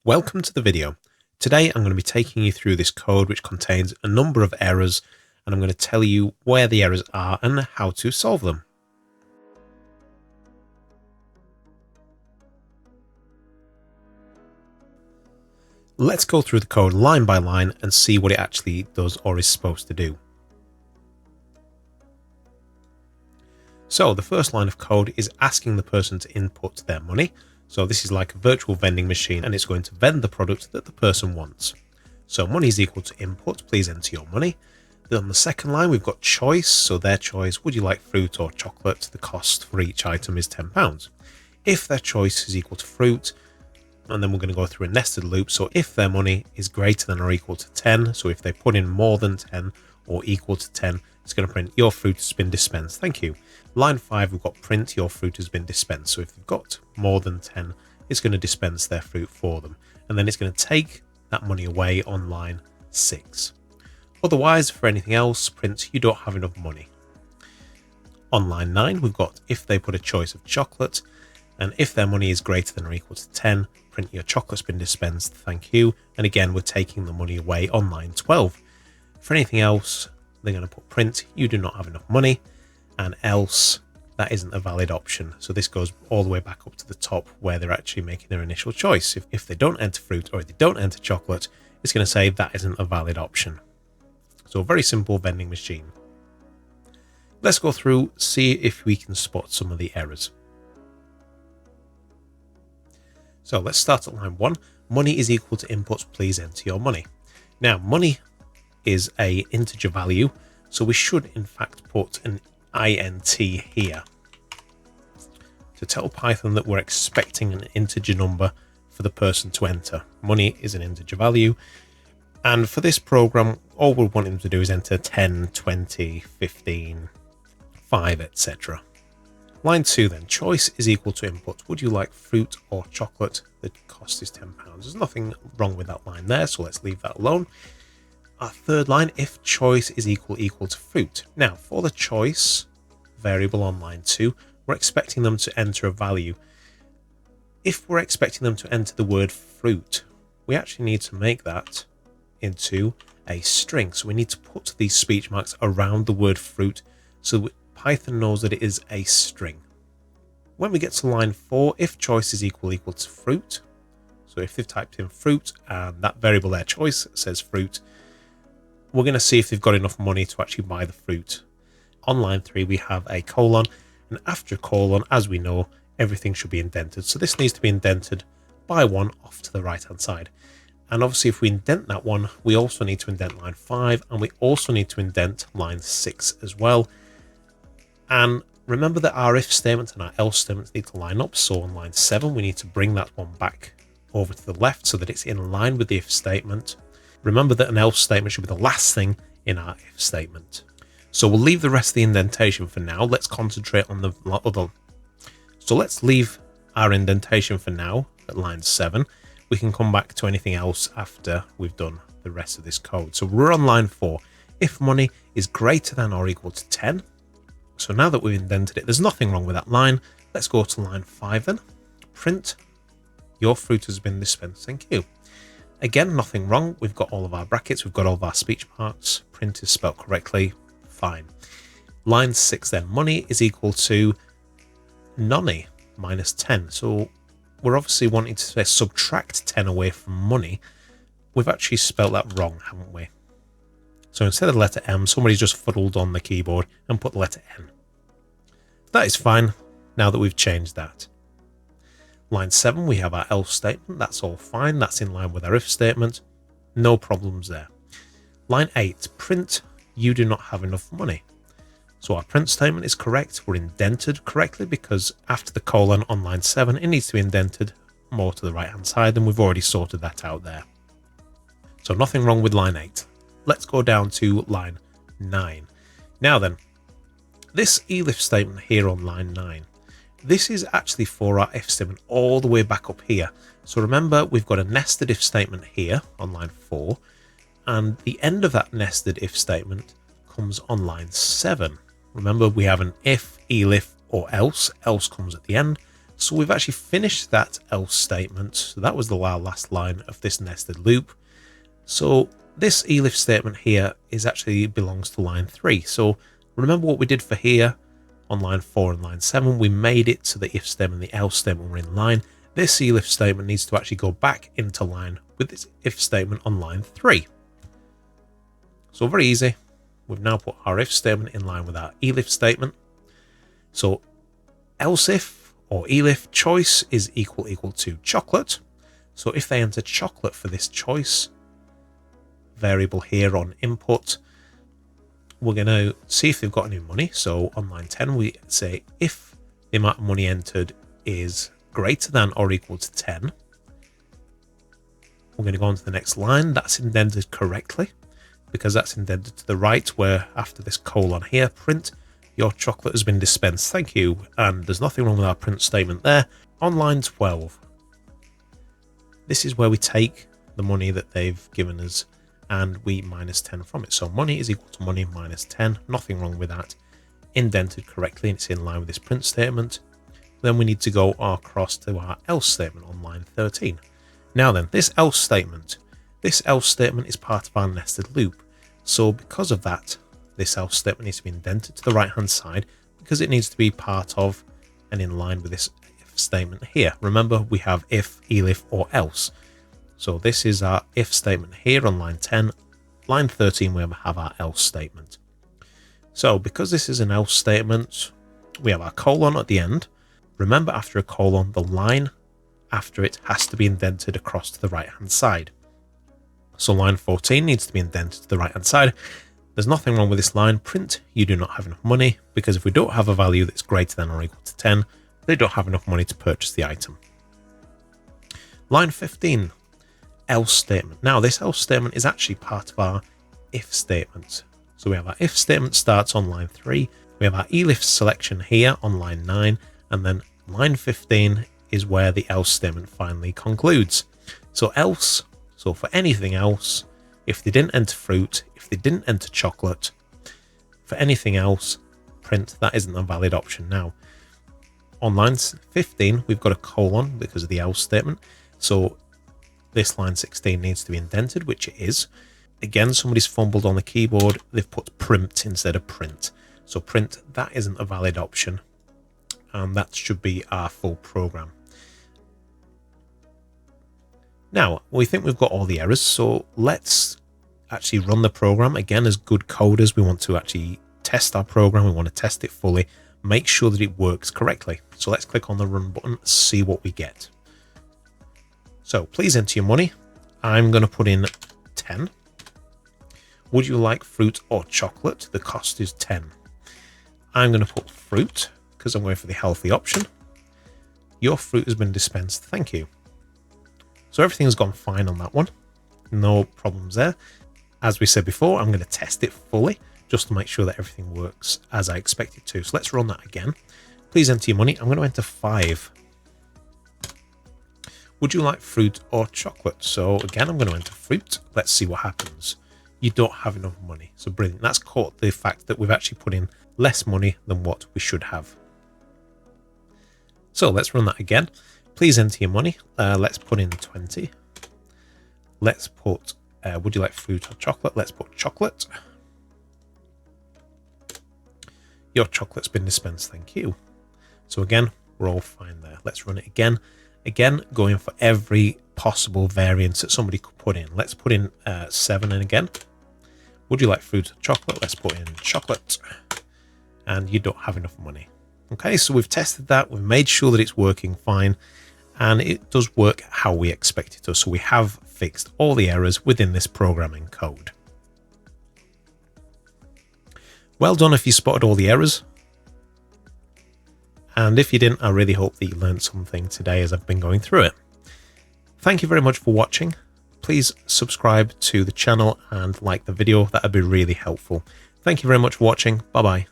Welcome to the video. Today I'm going to be taking you through this code which contains a number of errors, and I'm going to tell you where the errors are and how to solve them. Let's go through the code line by line and see what it actually does or is supposed to do. So the first line of code is asking the person to input their money. So this is like a virtual vending machine, and it's going to vend the product that the person wants. So money is equal to input, please enter your money. Then on the second line, we've got choice. So their choice, would you like fruit or chocolate? The cost for each item is £10. If their choice is equal to fruit, and then we're going to go through a nested loop. So if their money is greater than or equal to 10, so if they put in more than 10 or equal to 10, it's going to print your fruit has been dispensed. Thank you. Line 5, we've got print your fruit has been dispensed. So if they've got more than 10, it's going to dispense their fruit for them. And then it's going to take that money away on line 6. Otherwise, for anything else, print you don't have enough money. On line 9, we've got if they put a choice of chocolate, and if their money is greater than or equal to 10, print your chocolate's been dispensed. Thank you. And again, we're taking the money away on line 12. For anything else, they're going to put print you do not have enough money, and else that isn't a valid option. So this goes all the way back up to the top where they're actually making their initial choice. If they don't enter fruit or if they don't enter chocolate, it's going to say that isn't a valid option. So a very simple vending machine. Let's go through, see if we can spot some of the errors. So let's start at line 1. Money is equal to inputs, please enter your money. Now money is a integer value, so we should in fact put an int here to tell Python that we're expecting an integer number for the person to enter. Money is an integer value, and for this program all we want him to do is enter 10, 20, 15, 5, etc. Line 2 then, choice is equal to input, would you like fruit or chocolate? The cost is £10. There's nothing wrong with that line there, so let's leave that alone. Our third line, if choice is equal to fruit. Now for the choice variable on line 2, we're expecting them to enter a value. If we're expecting them to enter the word fruit, we actually need to make that into a string. So we need to put these speech marks around the word fruit so Python knows that it is a string. When we get to line 4, if choice is equal to fruit, so if they've typed in fruit and that variable there, choice, says fruit, we're going to see if they've got enough money to actually buy the fruit. On line 3, we have a colon, and after a colon, as we know, everything should be indented. So this needs to be indented by 1 off to the right hand side. And obviously if we indent that one, we also need to indent line 5, and we also need to indent line 6 as well. And remember that our if statement and our else statements need to line up. So on line 7, we need to bring that one back over to the left so that it's in line with the if statement. Remember that an else statement should be the last thing in our if statement. So we'll leave the rest of the indentation for now. Let's concentrate on the other. So let's leave our indentation for now at line 7. We can come back to anything else after we've done the rest of this code. So we're on line 4. If money is greater than or equal to 10. So now that we've indented it, there's nothing wrong with that line. Let's go to line 5 then. Print your fruit has been dispensed. Thank you. Again, nothing wrong. We've got all of our brackets. We've got all of our speech marks. Print is spelled correctly. Fine. Line 6 then. Money is equal to nonny minus 10. So we're obviously wanting to say subtract 10 away from money. We've actually spelled that wrong, haven't we? So instead of the letter M, somebody's just fuddled on the keyboard and put the letter N. That is fine now that we've changed that. Line 7, we have our else statement. That's all fine. That's in line with our if statement. No problems there. Line 8, print you do not have enough money. So our print statement is correct. We're indented correctly because after the colon on line 7, it needs to be indented more to the right hand side, and we've already sorted that out there. So nothing wrong with line 8. Let's go down to line 9. Now then, this elif statement here on line 9, this is actually for our if statement all the way back up here. So remember, we've got a nested if statement here on line 4, and the end of that nested if statement comes on line 7. Remember, we have an if, elif, or else. Else comes at the end. So we've actually finished that else statement. So that was the last line of this nested loop. So this elif statement here is actually belongs to line 3. So remember what we did for here on line 4 and line 7. We made it so the if statement and the else statement were in line. This elif statement needs to actually go back into line with this if statement on line 3. So very easy. We've now put our if statement in line with our elif statement. So else if or elif choice is equal to chocolate. So if they enter chocolate for this choice variable here on input, we're going to see if they've got any money. So on line 10, we say if the amount of money entered is greater than or equal to 10. We're going to go on to the next line. That's indented correctly because that's indented to the right, where after this colon here, print your chocolate has been dispensed. Thank you. And there's nothing wrong with our print statement there. On line 12, this is where we take the money that they've given us and we minus 10 from it. So money is equal to money minus 10. Nothing wrong with that. Indented correctly, and it's in line with this print statement. Then we need to go across to our else statement on line 13. Now then, this else statement is part of our nested loop. So because of that, this else statement needs to be indented to the right hand side because it needs to be part of and in line with this if statement here. Remember, we have if, elif, or else. So this is our if statement here on line 10. Line 13, we have our else statement. So because this is an else statement, we have our colon at the end. Remember, after a colon, the line after it has to be indented across to the right hand side. So line 14 needs to be indented to the right hand side. There's nothing wrong with this line. Print, you do not have enough money, because if we don't have a value that's greater than or equal to 10, they don't have enough money to purchase the item. Line 15, else statement. Now this else statement is actually part of our if statement. So we have our if statement starts on line 3. We have our elif selection here on line 9, and then line 15 is where the else statement finally concludes. So else, so for anything else, if they didn't enter fruit, if they didn't enter chocolate, for anything else, print that isn't a valid option. Now, on line 15, we've got a colon because of the else statement. So this line 16 needs to be indented, which it is. Again, somebody's fumbled on the keyboard. They've put print instead of print. So print, that isn't a valid option. And that should be our full program. Now, we think we've got all the errors, so let's actually run the program. Again, as good coders, we want to actually test our program. We want to test it fully, make sure that it works correctly. So let's click on the run button, see what we get. So please enter your money. I'm going to put in 10. Would you like fruit or chocolate? The cost is 10. I'm going to put fruit because I'm going for the healthy option. Your fruit has been dispensed. Thank you. So everything's gone fine on that one. No problems there. As we said before, I'm going to test it fully just to make sure that everything works as I expect it to. So let's run that again. Please enter your money. I'm going to enter 5. Would you like fruit or chocolate? So again, I'm going to enter fruit. Let's see what happens. You don't have enough money. So brilliant. That's caught the fact that we've actually put in less money than what we should have. So let's run that again. Please enter your money. Let's put in 20. Let's put, would you like fruit or chocolate? Let's put chocolate. Your chocolate's been dispensed, thank you. So again, we're all fine there. Let's run it again. Again, going for every possible variance that somebody could put in. Let's put in 7 in again. Would you like fruit or chocolate? Let's put in chocolate. And you don't have enough money. Okay, so we've tested that. We've made sure that it's working fine. And it does work how we expect it to. So we have fixed all the errors within this programming code. Well done if you spotted all the errors. And if you didn't, I really hope that you learned something today as I've been going through it. Thank you very much for watching. Please subscribe to the channel and like the video. That would be really helpful. Thank you very much for watching. Bye-bye.